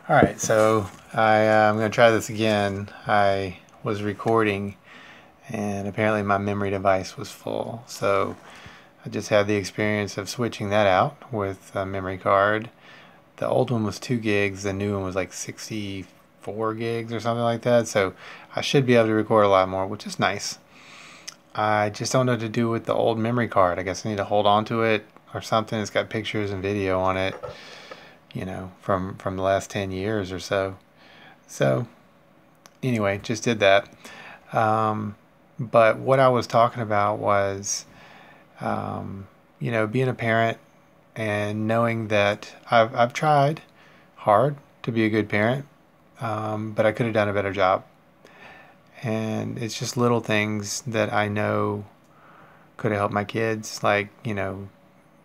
Alright, so I'm going to try this again. I was recording and apparently my memory device was full. So I just had the experience of switching that out with a memory card. The old one was 2 gigs, the new one was like 64 gigs or something like that. So I should be able to record a lot more, which is nice. I just don't know what to do with the old memory card. I guess I need to hold on to it or something. It's got pictures and video on it, from the last 10 years or so. So anyway, just did that. But what I was talking about was, being a parent and knowing that I've tried hard to be a good parent, but I could have done a better job. And it's just little things that I know could have helped my kids, like,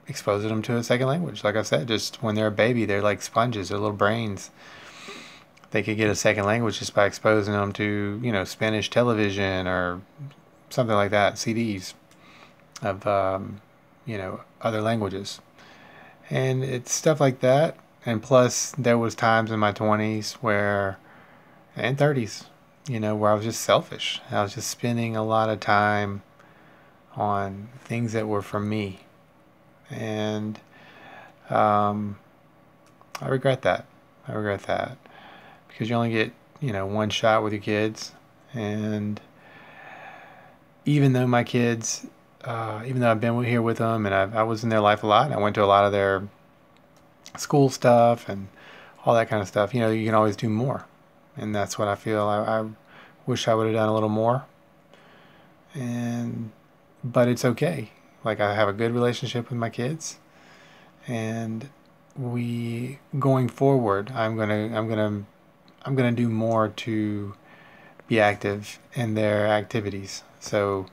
exposing them to a second language. Like I said, just when they're a baby, they're like sponges, they're little brains. They could get a second language just by exposing them to, Spanish television or something like that, CDs of, other languages. And it's stuff like that. And plus, there was times in my 20s and 30s, where I was just selfish. I was just spending a lot of time on things that were for me. And I regret that. I regret that because you only get, one shot with your kids. And even though my kids, even though I've been here with them and I was in their life a lot, and I went to a lot of their school stuff and all that kind of stuff, you can always do more. And that's what I feel. I wish I would have done a little more. But it's okay. Like, I have a good relationship with my kids, and going forward, I'm gonna do more to be active in their activities. So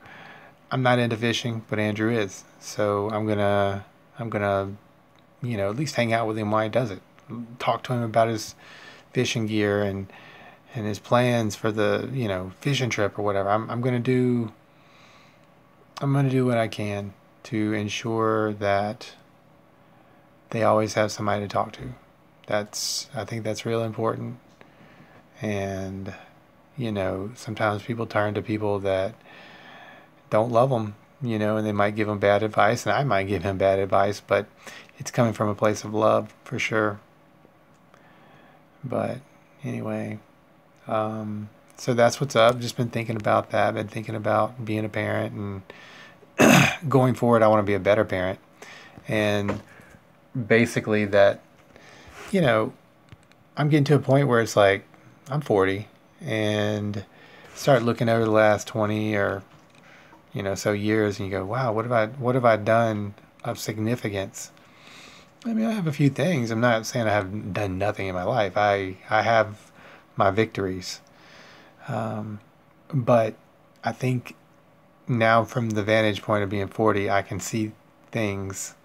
I'm not into fishing, but Andrew is. So I'm gonna at least hang out with him while he does it. Talk to him about his fishing gear and his plans for the fishing trip or whatever. I'm gonna do what I can to ensure that they always have somebody to talk to. I think that's real important. And sometimes people turn to people that don't love them, and they might give them bad advice, and I might give him bad advice, but it's coming from a place of love for sure. But anyway, so that's what's up. Just been thinking about that. Been thinking about being a parent, and going forward, I want to be a better parent. And basically that, I'm getting to a point where it's like I'm 40 and start looking over the last 20 or so years, and you go, wow, what have I done of significance? I mean, I have a few things. I'm not saying I haven't done nothing in my life. I have my victories. But I think now, from the vantage point of being 40, I can see things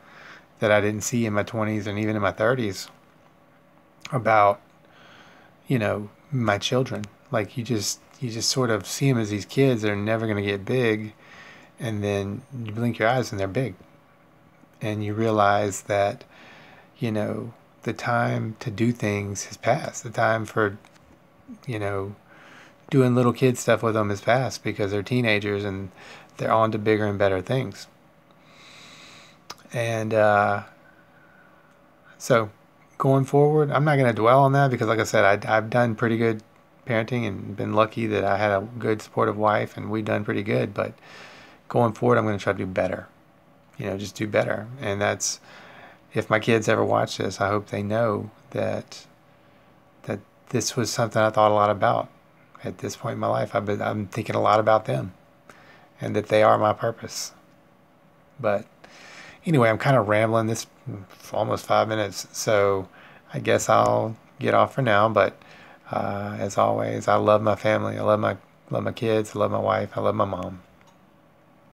that I didn't see in my 20s and even in my 30s about, my children. Like, you just sort of see them as these kids that are never going to get big, and then you blink your eyes and they're big. And you realize that, the time to do things has passed. The time for, doing little kid stuff with them has passed because they're teenagers and they're on to bigger and better things. And so going forward, I'm not going to dwell on that because, like I said, I've done pretty good parenting and been lucky that I had a good supportive wife and we've done pretty good. But going forward, I'm going to try to do better. Just do better. And that's, if my kids ever watch this, I hope they know that this was something I thought a lot about. At this point in my life, I'm thinking a lot about them and that they are my purpose. But anyway, I'm kind of rambling this for almost 5 minutes, so I guess I'll get off for now. But as always, I love my family. I love my kids. I love my wife. I love my mom.